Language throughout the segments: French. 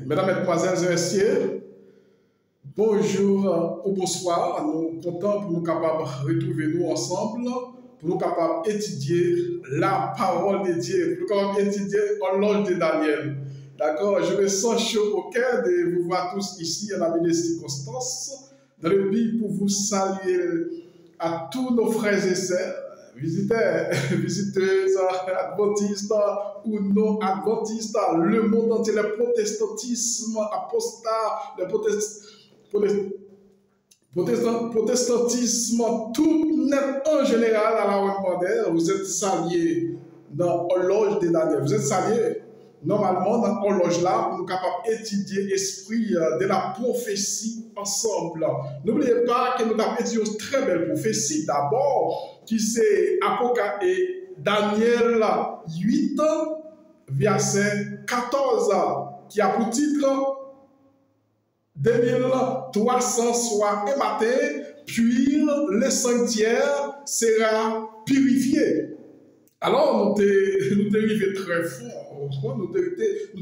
Mesdames, Mesdemoiselles et Messieurs, bonjour ou bonsoir. Nous sommes contents pour nous capables de retrouver nous ensemble, pour nous capables d'étudier la parole de Dieu, pour nous capables d'étudier l'ange de Daniel. D'accord? Je me sens chaud au cœur de vous voir tous ici à la belle circonstance, dans le but pour vous saluer à tous nos frères et sœurs, visiteurs, visiteuses, adventistes ou non adventistes, le monde entier, le protestantisme, apostat, le protestantisme, tout net en général à la Rwanda, vous êtes salués dans l'horloge de Daniel. Vous êtes salués normalement dans l'horloge là pour nous capables d'étudier l'esprit de la prophétie ensemble. N'oubliez pas que nous avons étudié une très belle prophétie d'abord qui c'est Daniel 8 verset 14 qui a pour titre 2300 soient ématés, puis le sanctuaire sera purifié. Alors, nous sommes arrivés très fort, nous sommes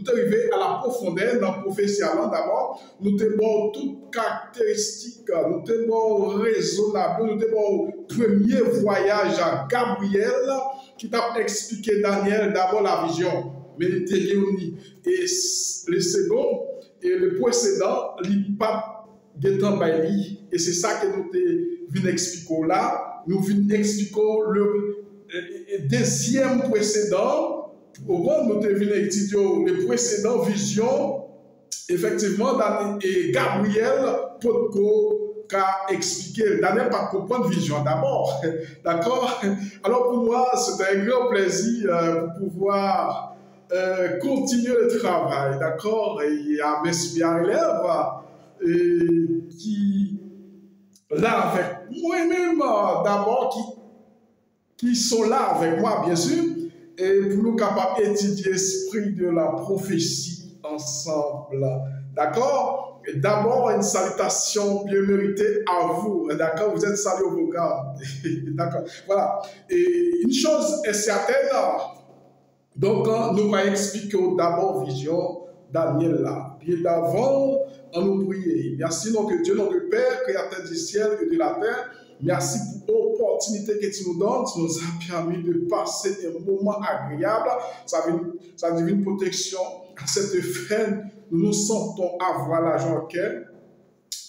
arrivés à la profondeur dans la prophétie d'abord, nous sommes toutes caractéristiques, nous sommes raisonnables, nous sommes au premier voyage à Gabriel qui t'a expliqué Daniel d'abord la vision, mais et le second, et le précédent, il pas Bailey, et c'est ça que nous venons expliquer là, nous venons expliquer le deuxième précédent, au moment où nous venons étudier le précédent vision, effectivement, et Gabriel Podko a expliqué, Daniel pas comprendre vision d'abord, d'accord? Alors pour moi, c'est un grand plaisir pour pouvoir continuer le travail, d'accord? Et il y a mes super élèves qui, là avec moi-même, d'abord, qui sont là avec moi, bien sûr, et pour nous capables d'étudier l'esprit de la prophétie ensemble. D'accord? D'abord, une salutation bien méritée à vous. D'accord? Vous êtes salués au programme. D'accord? Voilà. Et une chose est certaine, donc, nous allons expliquer d'abord vision Daniel là. Bien d'avant, on nous prier. Merci notre Dieu, notre Père, créateur du ciel et de la terre. Merci pour l'opportunité que tu nous donnes. Tu nous as permis de passer un moment agréable. Sa divine protection, cette fin, nous nous sentons avoir la joie au cœur.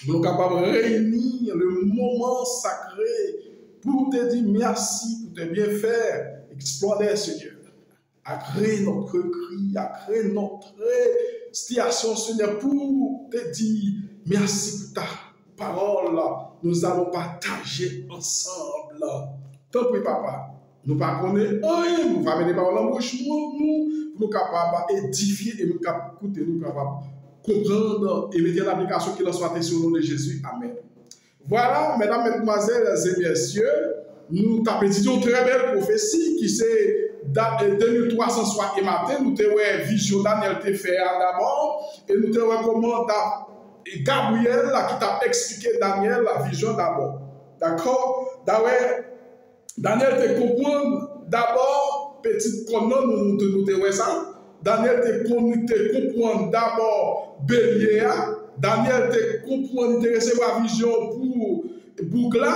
Nous sommes capables de réunir le moment sacré pour te dire merci, pour te bien faire, explorer Seigneur. À créer notre cri, à créer notre situation, Seigneur, pour te dire merci pour ta parole. Nous allons partager ensemble. Tant pis, papa. Nous ne connaissons pas, nous allons mener par la bouche, nous capables d'édifier et nous capables d'écouter, nous capables de comprendre et mettre en application qu'il en soit sur le nom de Jésus. Amen. Voilà, mesdames, mesdemoiselles et messieurs, nous avons étudié une très belle prophétie qui c'est 2300 soient ématés, nous avons vision Daniel te fait d'abord, et nous avons comment Gabriel qui t'a expliqué Daniel la vision d'abord. D'accord? Daniel te comprend d'abord, petit pronom, nous avons ça. Daniel te comprend d'abord Bélier. Daniel te comprend de recevoir la vision pour Bougla.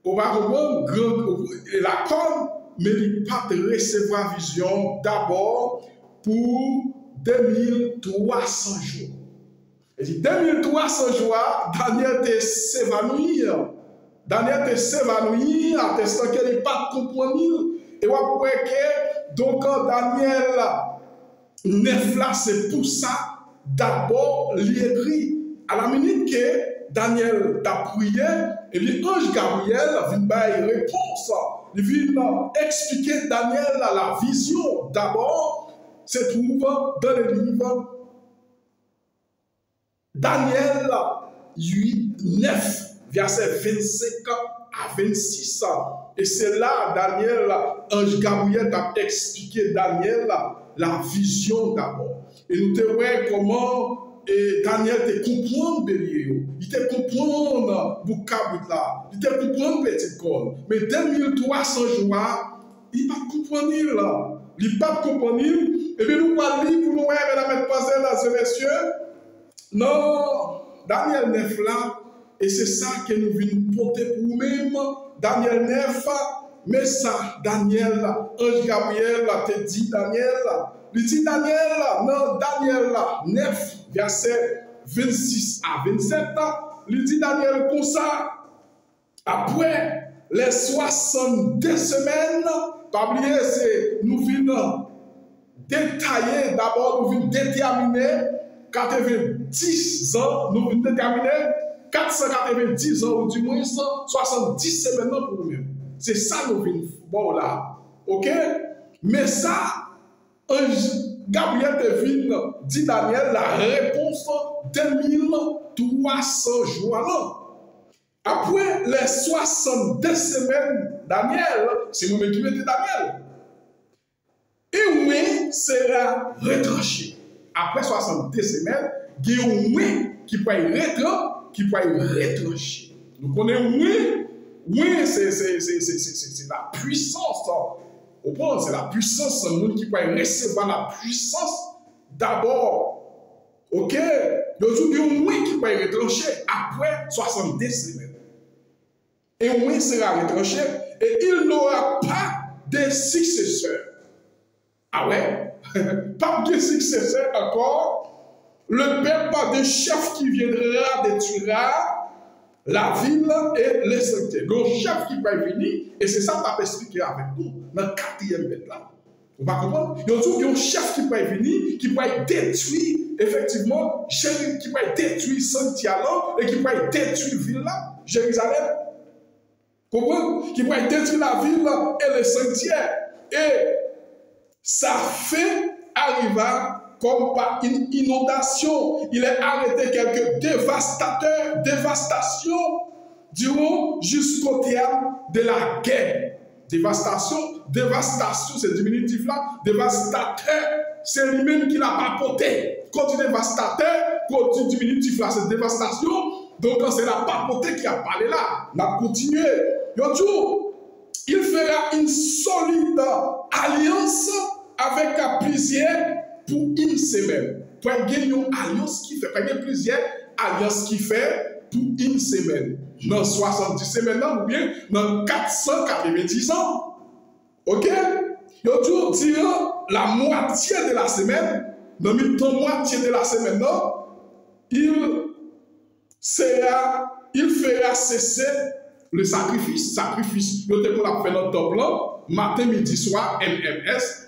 On va comprendre la corne. Mais il n'a pas de recevoir vision d'abord pour 2300 jours. Et dit 2300 jours, Daniel te s'évanouir. Daniel te s'évanouir, attestant qu'il n'est pas comprendre. Et on voit que donc Daniel 9 là, c'est pour ça d'abord l'écrit. À la minute que Daniel t'a prié, et l'ange Gabriel vient une réponse. Il vient expliquer Daniel la vision. D'abord, se trouve dans le livre Daniel 8, 9, verset 25 à 26. Et c'est là, Daniel, ange Gabriel a expliqué Daniel la vision d'abord. Et nous te voyons comment Daniel te comprend Bélier, il te comprend Boukabut là, il te comprend Petit Col. Mais 2300 jours, il ne va pas comprendre là. il n'a pas compris. Et puis nous allons lire pour nous, mesdames et mesdemoiselles, et messieurs, non, Daniel 9 là, et c'est ça que nous venons porter pour nous-mêmes, Daniel 9, mais ça, Daniel, ange Gabriel, te dit Daniel, il dit Daniel, non, Daniel 9, verset 26 à 27, il dit Daniel comme ça, après les 62 semaines, pas oublier, c'est nous venons détailler, d'abord nous venons déterminer 90 ans, nous venons déterminer 490 ans, ou du moins 70 semaines pour nous-mêmes. C'est ça nous venons bon là. Ok? Mais ça, Gabriel devine, dit Daniel, la réponse 2300 jours là. Après les 62 semaines, Daniel, c'est nous-mêmes qui mettons Daniel. Et oui, sera retranché. Après 62 semaines, il y a un oui qui peut être retranché. Nous connaissons oui, c'est la puissance. C'est la puissance, c'est le monde qui peut recevoir la puissance d'abord. Ok? Donc, il y a un oui qui peut être retranché après 62 semaines. Et oui sera retranché et il n'aura pas de successeur. Ah ouais? Pas de successeur encore. Le peuple de chef qui viendra détruira la ville et les sanctuaires. Le chef qui va venir, et c'est ça que je vais expliquer avec nous dans le 4e bête là. Vous va comprendre? Il y a un chef qui va venir, qui va détruire, effectivement, qui va détruire sanctuaire et qui va détruire ville là, Jérusalem. Comprends? Qui va détruire la ville et les sanctuaires. Et ça fait arriver comme par une inondation. Il est arrêté quelques dévastations durant jusqu'au terme de la guerre. Dévastation, c'est diminutif là. Dévastateur, c'est lui-même qui l'a pas porté. Quand tu dévastateur, quand tu diminutif là, c'est dévastation. Donc c'est la papauté qui a parlé là. On a continué. Il fera une solide alliance avec plusieurs pour une semaine. Pour gagner une alliance qui fait, il y a plusieurs alliances qui fait pour une semaine. Dans 70 semaines, ou bien dans 490 ans. Ok? Il y a toujours la moitié de la semaine, dans la moitié de la semaine, il fera cesser le sacrifice. Sacrifice, il y a qu'on a fait notre top là, matin, midi, soir, MMS,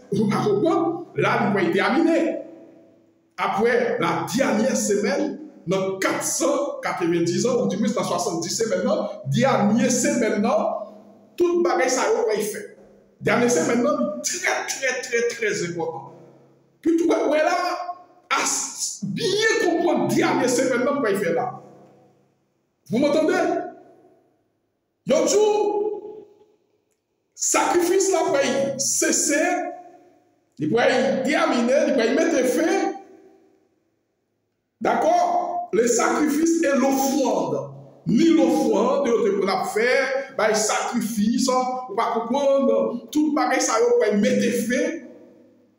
là, il va être terminé. Après la dernière semaine, dans 490 ans, ou du moins dans 70 semaines, dernière semaine, tout le bagage ça va y faire. Dernière semaine, très important. Puis tout le là, à bien comprendre dernière semaine, on va y faire là. Vous m'entendez? Y'a toujours sacrifice là pour cesser, il va y terminer, il va y mettre fin. D'accord? Le sacrifice et l'offrande. Ni l'offrande, on a fait, bah, sacrifice, on va comprendre, tout le bagage, ça va mettre fin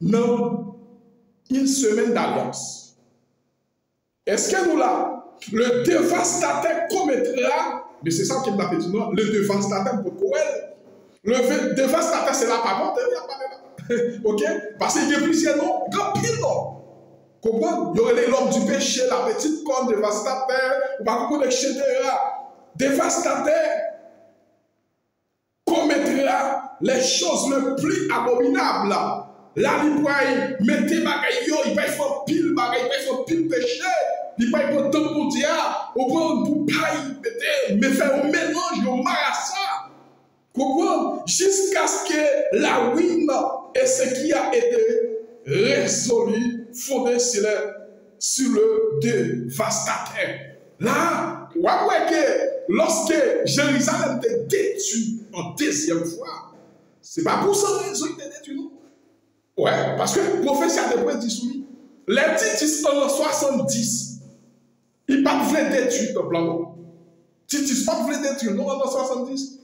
dans une semaine d'alliance. Est-ce que nous là, le dévastateur commettra, mais c'est ça qui m'a dit non, le dévastateur pour quoi? Le dévastateur, c'est la parole, ok? Parce qu'il y a plusieurs noms, grand pile non. Comprends? Il y aurait l'homme du péché, la petite corne dévastateur, ou pas comprendre, etc. Dévastateur commettra les choses les plus abominables. Là, il va mettre bagaille, il va faire pile bagaille, il va faire pile péché, il va faire temps pour dire, au point pour paille, mais faire un mélange, un marassa. Comprends? Jusqu'à ce que la ruine et ce qui a été résolu, fondé sur le dévastateur. Là, vous voyez que lorsque Jérusalem était détruit en deuxième fois, c'est pas pour ça qu'ils ont été détruits, non? Ouais, parce que le prophète a dit soumis. Les Titus en 70, ils ne voulaient pas détruire le plan. Titus ne voulait pas détruire, non, en 70.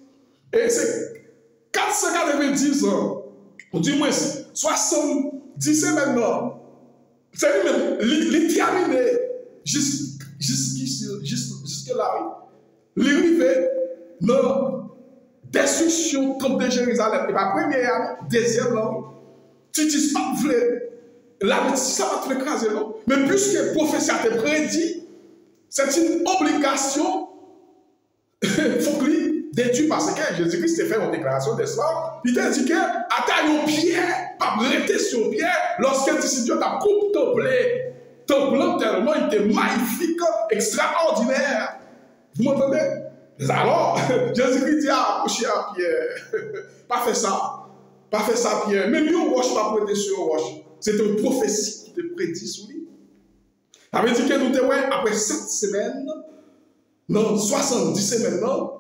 Et c'est 490 ans, ou du moins 70 semaines, non. C'est lui-même, il terminé jusque là. Il arrive dans destruction de Jérusalem. Et pas première année, deuxième année. Titus pas voulu, la ça va te écraser, non? Mais puisque le prophétie a été prédit, c'est une obligation. Il faut qu'il détruise parce que Jésus-Christ a fait une déclaration d'espoir. Il t'a dit que, attaque au pied, pas rester sur le pied, lorsque Dieu t'a coupé ton blé. Ton plan tellement il était magnifique, extraordinaire. Vous m'entendez? Alors, Jésus-Christ dit à Pierre, pas fait ça. Pas fait ça, Pierre. Même lui, on ne pas prêter sur roche. C'est une prophétie qui te prédit sur lui. Ça veut dire que nous devons, après 7 semaines, non, 70 semaines, non,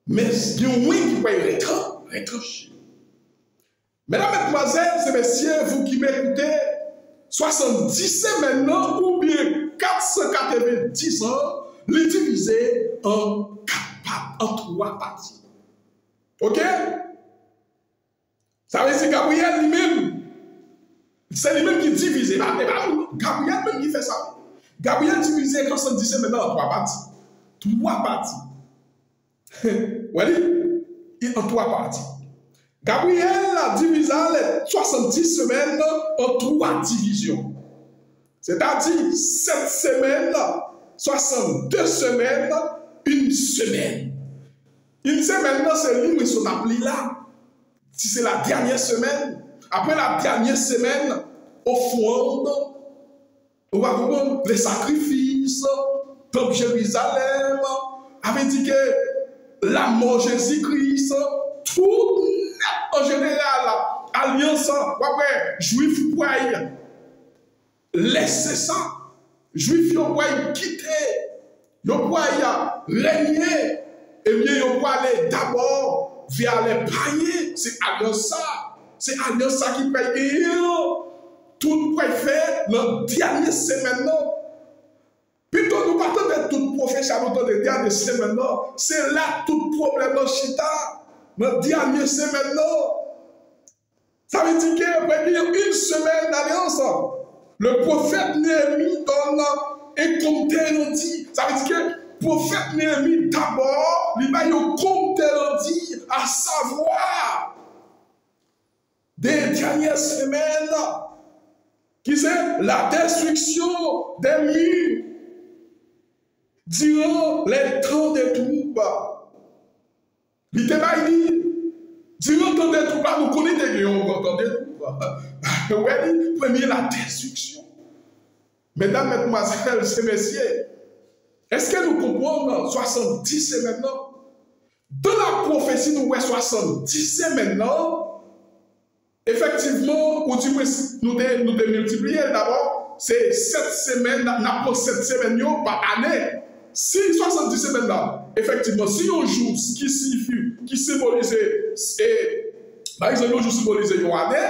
mais il y a un oui qui peut retrancher. Mesdames, mesdemoiselles et messieurs, vous qui m'écoutez, 70 semaines, non, ou bien 490 ans, les diviser en 3 parties. Ok? Ça veut dire que Gabriel lui-même, c'est lui-même qui divise. Gabriel même qui fait ça. Gabriel divisait 70 semaines en 3 parties. 3 parties. Oui, en 3 parties. Gabriel a divisé les 70 semaines en 3 divisions. C'est-à-dire 7 semaines, 62 semaines, 1 semaine. Une semaine, c'est lui qui sont appelés là. Si c'est la dernière semaine, après la dernière semaine, offrande, on va voir les sacrifices, comme Jérusalem, avait dit que la mort de Jésus-Christ, tout en général, alliance, juif poil, laissez ça, juif poil quitter, yo poil régner, et bien yo poil aller d'abord vers les païens, c'est alliance ça. C'est alliance ça qui paye. Tout quoi faire dans la dernière semaine. Plutôt nous partons de toute prophétie dans la dernière semaine. C'est là tout problème dans Chita. Dans la dernière semaine. Ça veut dire qu'il y a une semaine d'alliance. Le prophète Néhémie donne un compteur dit. Ça veut dire que le prophète Néhémie d'abord, il va y avoir un compteur dit à savoir des dernières semaines qui c'est la destruction des murs durant les temps des troupes. Il était dit, durant les temps des troupes, nous connaissons des temps des troupes. Oui, premier, la destruction. Mesdames, mesdemoiselles et messieurs, est-ce que nous comprenons 70 semaines? Dans la prophétie, nous voyons 70 semaines. Effectivement, nous devons multiplier d'abord, c'est 7 semaines, n'importe 7 semaines par année. Si 70 semaines là, effectivement, si on joue ce qui signifie, qui symbolise, par exemple, on joue symbolise une année,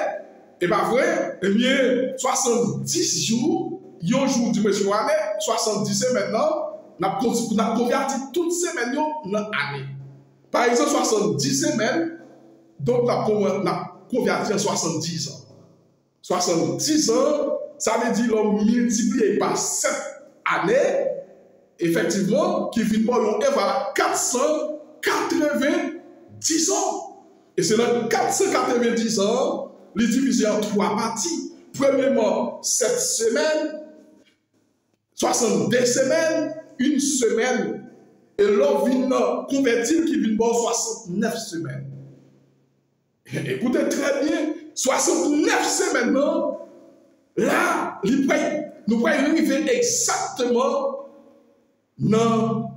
et bien vrai, eh bien, 70 jours, un jour du monsieur année, 70 semaines là, on a converti toutes ces semaines dans l'année. Par exemple, 70 semaines, donc on a converti en 70 ans. 70 ans, ça veut dire l'homme multiplié par 7 années, effectivement, qui vient pour à 490 ans. Et c'est dans 490 ans, les divisés en 3 parties. Premièrement, 7 semaines, 62 semaines, 1 semaine. Et l'homme vient convertir qui vient pour 69 semaines. Écoutez très bien, 69 semaines, là, nous pouvons arriver exactement dans.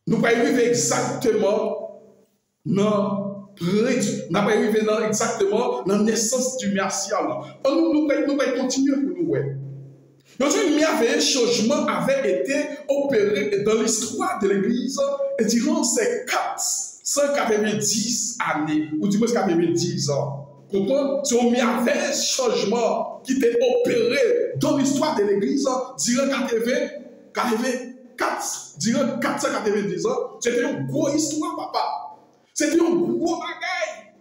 Nous pouvons arriver exactement dans. Nous pouvons arriver exactement dans la naissance du Messias. Nous pouvons continuer pour nous. Donc, un merveilleux changement avait été opéré dans l'histoire de l'Église et durant ces 490 années, ou du moins 90 ans. Comprenez? C'est un merveilleux changement qui était opéré dans l'histoire de l'Église durant 490 ans. C'était une grosse histoire, papa. C'était un gros bagaille.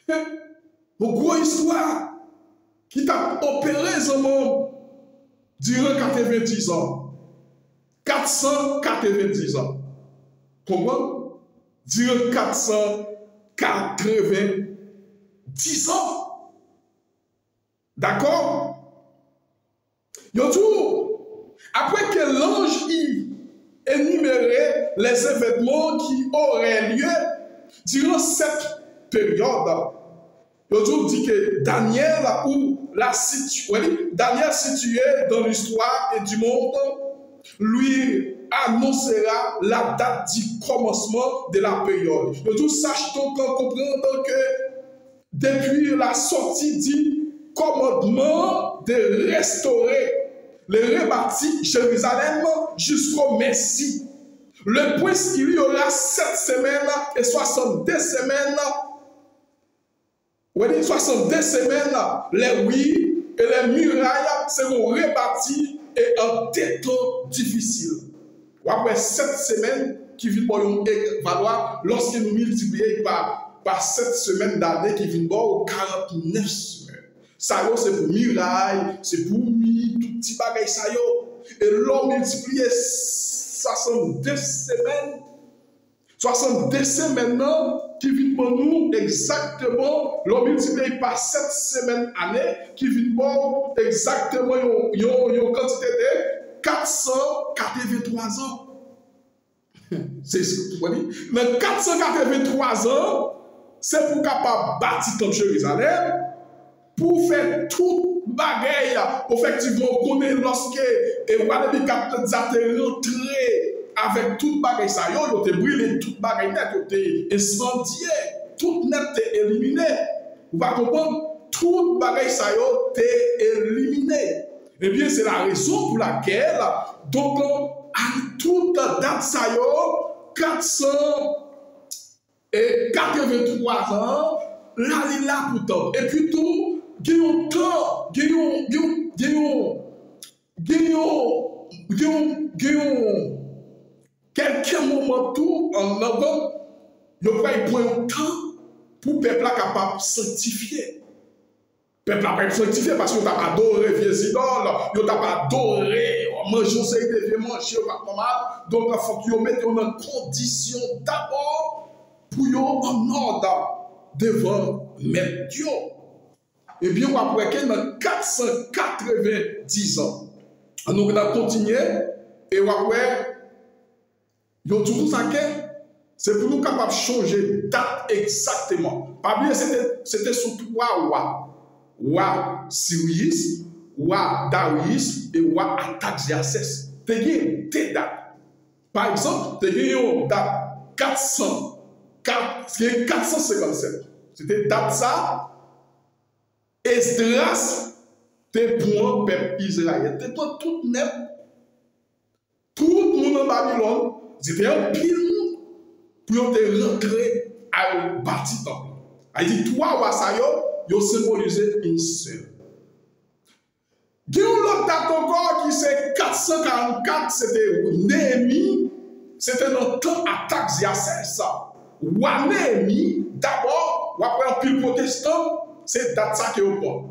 Une grosse histoire qui t'a opéré ce monde durant 90 ans. 490 ans. Comment? Durant 490 ans. D'accord? Yo tout, après que l'ange y énumérait les événements qui auraient lieu durant cette période, yo tout dit que Daniel, Daniel situé dans l'histoire et du monde, lui annoncera la date du commencement de la période. Yo tout sache donc en comprenant que depuis la sortie du commandement de restaurer le rebâti Jérusalem jusqu'au Messie. Le prince, il y aura 7 semaines et 62 semaines. Oui, 62 semaines, les oui et les murailles seront rebâties et en des temps difficiles. Après 7 semaines qui viennent pour nous valoir lorsque nous multiplions par 7 semaines d'année qui viennent pour 49 semaines. Ça c'est pour muraille, c'est pour tout petit bagage ça yo. Et l'on multiplie 62 semaines. 62 semaines qui viennent pour nous exactement, l'on multiplie par 7 semaines année qui viennent pour exactement une quantité de 483 ans. C'est ce que vous voyez. Mais 483 ans, c'est pour capable bâtir comme Jérusalem, pour faire tout bagaille, effectivement, qu'on est lorsque Wanabi Captain Zate rentré avec tout bagaille, ça y est, brûlé tout bagaille net, il incendié, tout net est éliminé. Vous va comprendre? Tout bagaille, ça y est éliminé. Eh bien, c'est la raison pour laquelle, donc, à toute date, ça y est, 483 ans, là, il est là pourtant. Et puis tout, gagnons temps, gagnons quelques moments tout en avant, il faut prendre un temps pour le peuple capable de sanctifier. Le peuple a pas sanctifié parce que tu as adoré vieux idoles, tu as adoré manger, c'est de vieux manger, pas mal. Donc il faut que tu mettes en condition d'abord pour en ordre devant mettre Dieu. Et bien, on va que dans 490 ans, nous allons continuer et on va voir, tout ça, c'est pour nous capables de changer date exactement. Pas bien, c'était sur 3 rois. Roi Cyrus, roi Darius et roi Artaxerxès. Tu as des dates. Par exemple, tu as une date 457. C'était date ça. Esdras, t'es pour un peuple Israël. T'es pour tout net. Tout le monde en Babylone, c'était un pile pour te rentrer à bâtir temple. Il dit 3 rois ça yo symbolisé une seule. Il y a une autre date encore qui c'est 444, c'était Néhémie, c'était dans le temps Artaxerxès. Roi Néhémie, d'abord, après un pile protestant, c'est date ça qui est au point.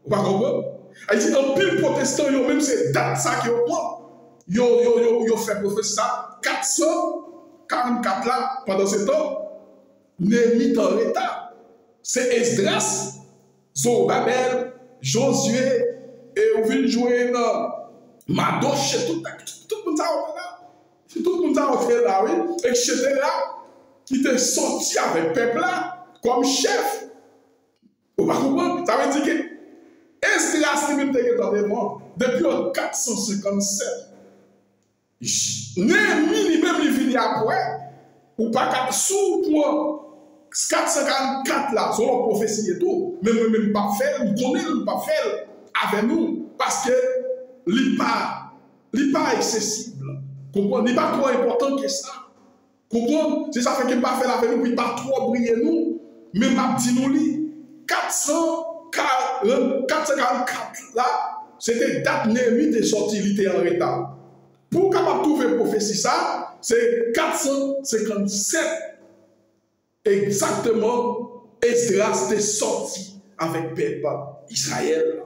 Vous comprenez? Il dit un pile protestant, même c'est date ça qui est au point. Yo fait prophétie ça 444 là, pendant ce temps, Néhémie dans l'état. C'est Esdras, Zorobabel, Josué, et on vient jouer dans Madoche, tout le monde a fait là, oui, etc., qui était sorti avec le peuple là, comme chef. Vous va comprendre? Ça veut dire que Esdras lui-même était dans des morts depuis 457. Néhémie lui-même il vient après, ou pas qu'à sous point 454 là, c'est une prophétie et tout, mais même pas faire, nous connaissons pas faire avec nous, parce que n'est pas accessible. Comprenez? Il n'est pas trop important que ça. Comprenez? C'est ça fait qu'il n'est pas fait avec nous, puis pas trop briller nous, mais m'a dit nous li 444 là, c'était date Néhémie de sortie, il était en retard. Pour capable trouver prophétie ça, c'est 457 exactement Esdras est sorti avec peuple Israël.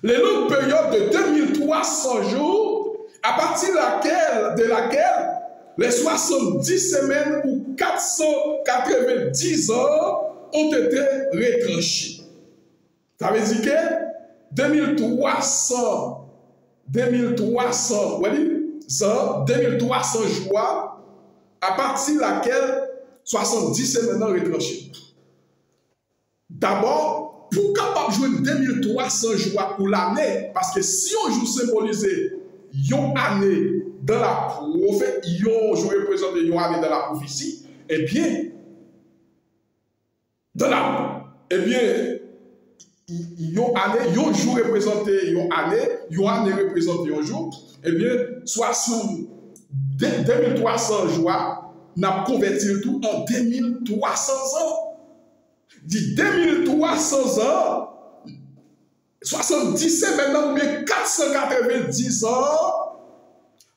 Les longues périodes de 2300 jours, à partir de laquelle les 70 semaines ou 490 heures ont été retranchées. Ça veut dire que 2300 jours, à partir de laquelle 70 semaines ont retranchées. D'abord, pour capable jouer 2300 jours pour l'année, parce que si on joue symboliser une année dans la prophétie, je représente une année dans la prophétie, eh bien, un jour représenté une année représente un jour, eh bien, 2300 jours, n'a converti le tout en 2300 ans. Dit 2300 ans, 77 maintenant, ou bien 490 ans,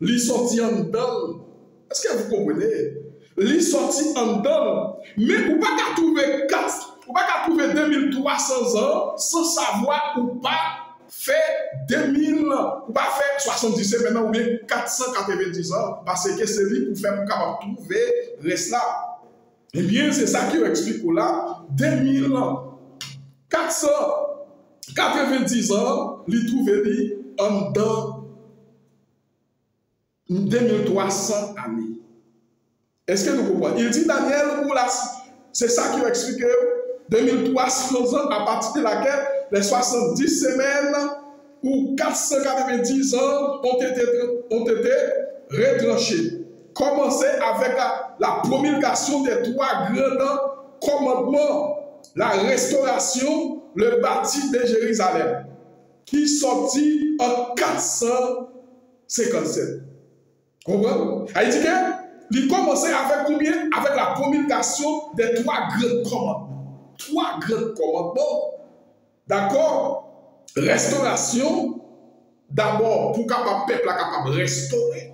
l'y sorti en dedans. Est-ce que vous comprenez? L'y sorti en dedans. Mais vous ne pouvez pas trouver 2300 ans sans savoir ou pas faire 2000, ou pas faire 77 maintenant, ou bien 490 ans, parce que c'est lui pour faire capable de trouver reste là. Eh bien, c'est ça qui explique là. 2490 ans, il trouve en dedans 2300 années. Est-ce que nous comprenons? Il dit Daniel, c'est ça qui explique 2300 ans à partir de laquelle les 70 semaines ou 490 ans ont été retranchés. Commencer avec la promulgation des 3 grands commandements, la restauration, le bâti de Jérusalem, qui sortit en 457. Comprenez? Il dit qu'il commençait avec combien? Avec la promulgation des 3 grands commandements. 3 grands commandements. D'accord? Restauration, d'abord, pour que le peuple soit capable de restaurer.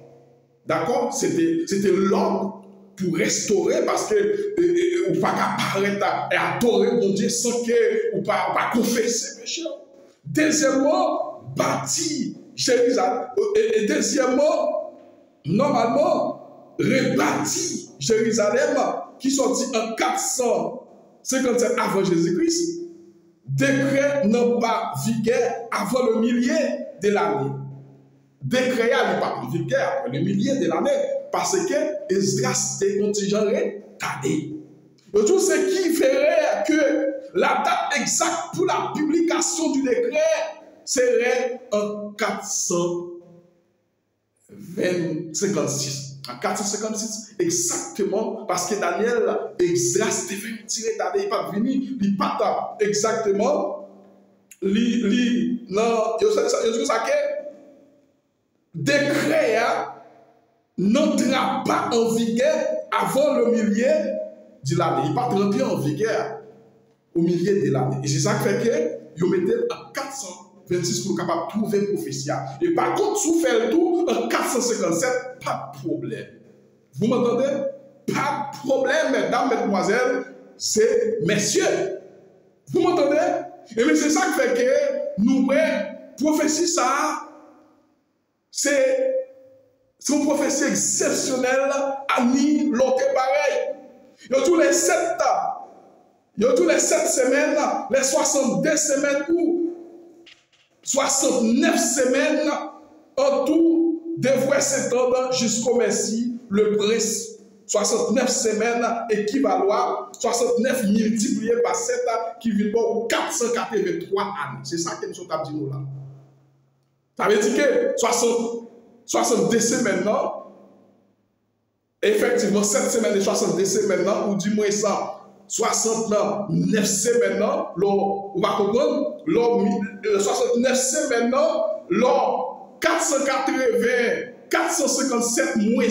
D'accord? C'était l'ordre pour restaurer parce que ou pas apparaître et adorer mon Dieu sans que ou pas confesser péché. Deuxièmement, bâtir Jérusalem. Et deuxièmement, normalement, rebâtir Jérusalem qui sortit en 457 avant Jésus-Christ. Décret n'a pas vigueur avant le millier de l'année. Décret n'est pas vigueur après le millier de l'année parce que Esdras était contingéré d'année. Et tout ce qui ferait que la date exacte pour la publication du décret serait en 456. En 456, exactement, parce que Daniel, Esdras était venu tirer d'année, il n'est pas venu, il n'est pas exactement, décret n'entrera pas en vigueur avant le millier de l'année. Il n'est pas rentré en vigueur au milieu de l'année. Et c'est ça qui fait que vous mettez en 426 pour capable de trouver une prophétie. Et par contre, si vous faites le tout en 457, pas de problème. Vous m'entendez? Pas de problème, mesdames, mesdemoiselles, c'est messieurs. Vous m'entendez? Et c'est ça qui fait que nous, prophétie, ça, c'est une prophétie exceptionnelle à ni l'autre pareil. Il y a tous les 7 semaines, les 62 semaines ou 69 semaines en tout devraient s'étendre jusqu'au Messie, le prince. 69 semaines équivaloir 69 multiplié par 7 qui vient pour 483 années. C'est ça que nous sommes dit nous là. Ça veut dire que 62 semaines maintenant, effectivement 7 semaines et 62 semaines maintenant, ou du moins ça, 69 semaines maintenant, on va comprendre, 69 semaines maintenant, 457 moins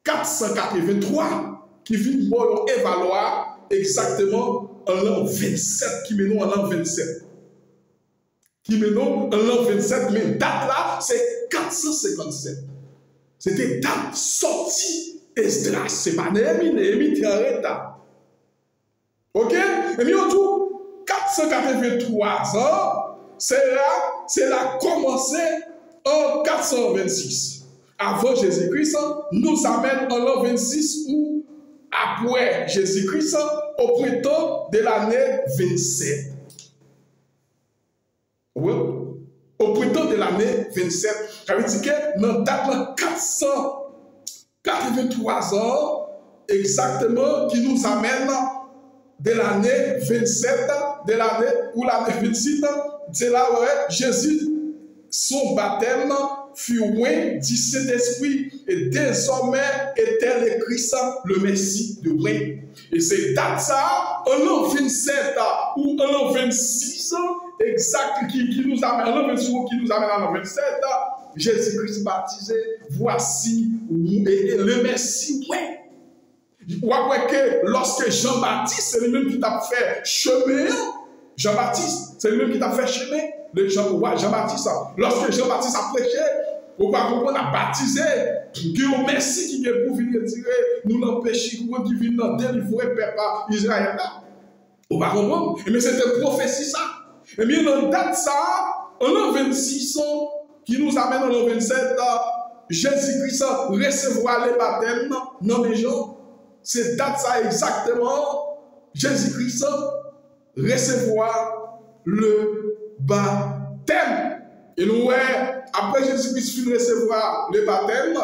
483 qui vient pour évaluer exactement en l'an 27, qui mène en l'an 27. Qui mène en l'an 27, mais date là, c'est 457. C'était date sortie Esdras. C'est pas Néhémie, Néhémie était en retard. Ok? Et bien, tout 483 ans, c'est là commencé en 426. Avant Jésus-Christ, nous amène en l'an 26 ou après Jésus-Christ, au printemps de l'année 27. Oui. Au printemps de l'année 27. Ça veut dire que dans date 483 ans, exactement, qui nous amène de l'année 27, de l'année ou l'année 26, c'est là où Jésus, son baptême, fut loin du Saint-Esprit et désormais était le Christ, le Messie de vrai. Et c'est date ça, en l'an 27 ou en l'an 26, exact, qui nous amène, en l'an 26 qui nous amène en l'an 27, Jésus-Christ baptisé, voici le Messie, ouais. Vous voyez que lorsque Jean-Baptiste, c'est lui-même qui t'a fait chemin, Jean-Baptiste, c'est lui-même qui t'a fait chemin, Jean-Baptiste, lorsque Jean-Baptiste a prêché, vous voyez qu'on a baptisé, que le Messie qui est pour venir tirer, nous l'empêcher, qui vient délivrer le peuple Israël. Vous voyez comprendre? Mais c'était prophétie ça. Et bien, dans date ça, en l'an 26 ans, qui nous amène en l'an 27, Jésus-Christ recevra les baptêmes dans les gens. C'est date ça exactement. Jésus-Christ recevra le baptême. Et nous, après Jésus-Christ recevra le baptême,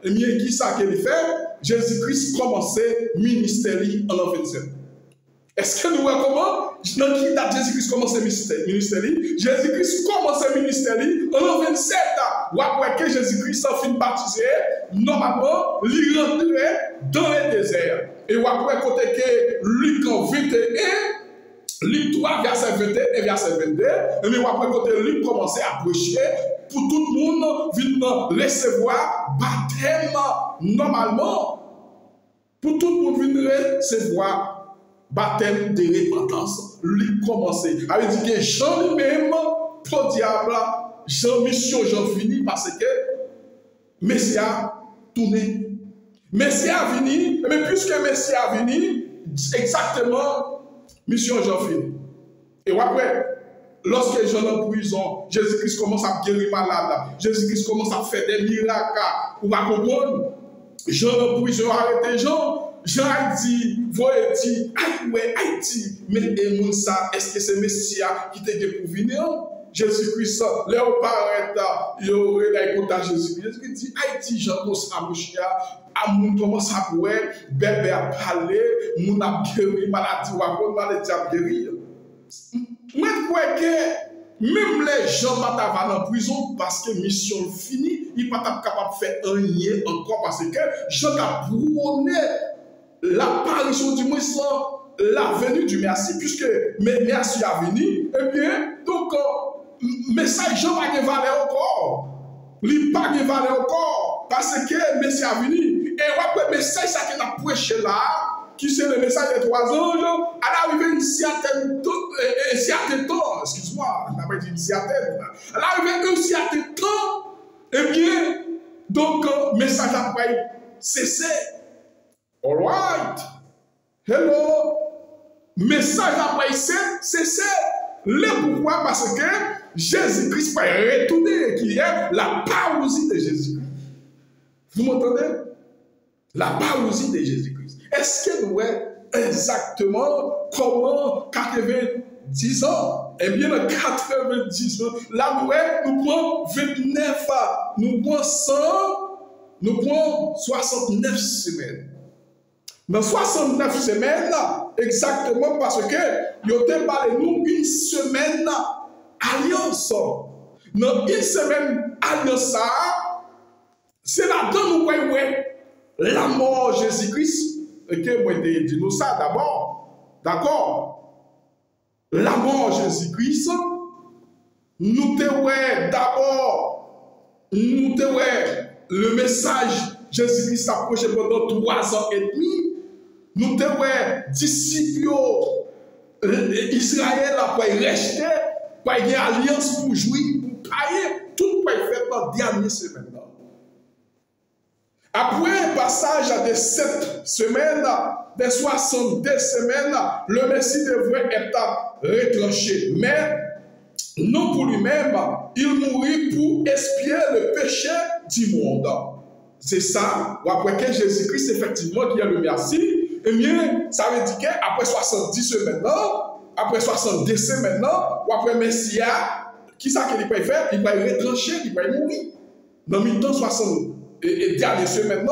et bien qui ça qu'il fait? Jésus-Christ commençait ministère en l'an 27. Est-ce que nous voyons comment? Dans qui date Jésus-Christ commençait ministère? Jésus-Christ commençait ministère en l'an 27. Ou après que Jésus-Christ a fini baptisé, normalement, il rentrait dans le désert. Et ou après côté que Luc 21, Luc 3, verset 21 et verset 22, et bien après côté Luc commençait à prêcher pour tout le monde venir recevoir baptême normalement. Pour tout le monde venir recevoir baptême de repentance, lui commencer. Ça veut dire que Jean lui-même, pour diable, Jean mission, Jean fini parce que Messie a tourné. Messie a venu, mais puisque Messie a venu, exactement, mission Jean fini. Et après, lorsque Jean est en prison, Jésus-Christ commence à guérir malade, Jésus-Christ commence à faire des miracles, vous va comprendre. Jean en prison, arrêté Jean. Jean a dit, voyez dit, Haïti, mais est-ce que c'est Messia qui t'a dit pour venir? Jésus-Christ, là où paraît, il y aurait écouté Jésus-Christ. Jésus-Christ dit, Haïti, Jean commence à moucher, à moun commence à boire, bébé à parler, moun a guéri, maladie ou à maladie à guérir. Moi, je crois que même les gens ne sont pas en prison parce que mission finie, ils ne sont pas capables de faire un lien encore parce que Jean a prôné l'apparition du Messie, la venue du Messie, puisque Messie a venu, et bien, donc, message Jean n'a pas de valeur encore. Il n'a pas de valeur encore, parce que Messie a venu. Et après, le message qu'il a prêché là, qui c'est le message des 3 anges, elle arrive une certaine temps, excuse-moi, je n'ai pas dit une certaine, elle arrive un certain temps, et bien, donc, message après cessé. All right. Hello. Message après cessé. Le pourquoi? Parce que Jésus-Christ va retourner, qui est la parousie de Jésus-Christ. Vous m'entendez? La parousie de Jésus-Christ. Est-ce que nous voyons exactement comment 90 ans? Eh bien, 90 ans, là, nous prenons 29, nous prenons 100, nous prenons 69 semaines. Dans 69 semaines, exactement parce que nous avons parlé nous une semaine alliance. Dans une semaine alliance, c'est là-dedans nous voyons la mort de Jésus-Christ. Et que moi je dis nous ça d'abord. D'accord? La mort de Jésus-Christ, nous te d'abord, nous te le message Jésus-Christ a approché pendant 3 ans et demi. Nous te disciples Israël pour rester, pour y alliance pour jouir, pour payer, tout pour faire dans la dernière semaine. Après un passage des 7 semaines, des 62 semaines, le Messie devrait être retranché. Mais non pour lui-même, il mourit pour expier le péché du monde. C'est ça, ou après que Jésus-Christ, effectivement, qui est le Messie, eh bien, ça veut dire qu'après 70 semaines, après 62 semaines, ou après Messie, qui ça qu'il peut faire? Il va être retranché, il va mourir. Dans le temps 60 et dernière semaine,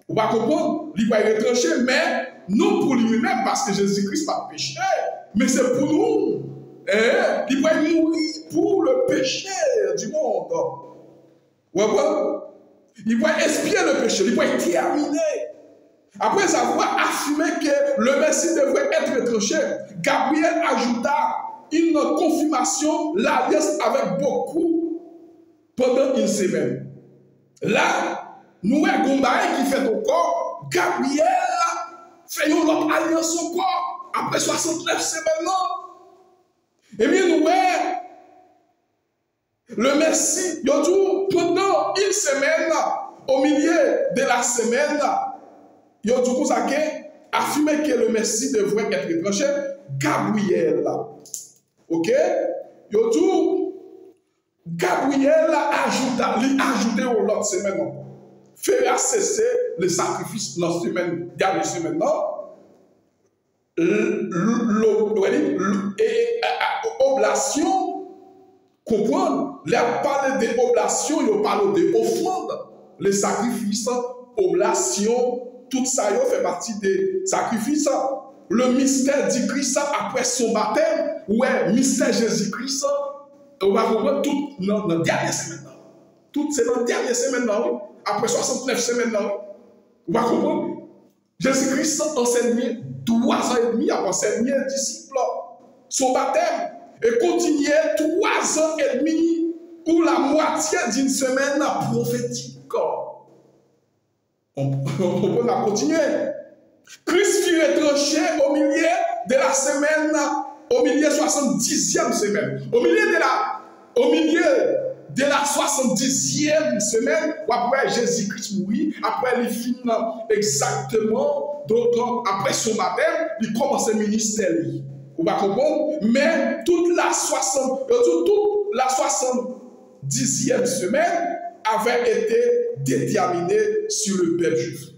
on va comprendre, il va être retranché, mais non pour lui-même, parce que Jésus-Christ n'a pas péché, mais c'est pour nous. Il va mourir pour le péché du monde. Il va expier le péché, il va terminer. Après avoir affirmé que le Messie devrait être retranché, Gabriel ajouta une confirmation, l'alliance avec beaucoup pendant une semaine. Là, nous avons Gombaï qui fait encore, Gabriel fait une autre alliance encore, après 69 semaines. Et bien nous avons le Messie, pendant une semaine, au milieu de la semaine, il a affirmé que le Messie devrait être retranché, Gabriel. Ok? Gabriel a ajouté au l'autre semaine, fera cesser le sacrifice dans la semaine, dernière semaine, oblation, comprendre, les parler d'oblation, ils parlent d'offrande, les sacrifices, oblation, tout ça fait partie des sacrifices. Le mystère du Christ après son baptême, ouais, mystère Jésus-Christ, on va comprendre tout dans la dernière semaine. Tout c'est dans la dernière semaine, après 69 semaines, on va comprendre. Jésus-Christ enseignait 3 ans et demi à enseigner les disciples son baptême et continuait 3 ans et demi ou la moitié d'une semaine prophétique. On peut continuer. Christ fut retranché au milieu de la semaine, au milieu de la 70e semaine. Au milieu de la 70e semaine, après Jésus-Christ mourit, après il finit exactement, donc après son baptême, il commence le ministère. Vous va comprendre? Mais toute la 70e semaine avait été déterminée sur le peuple juif.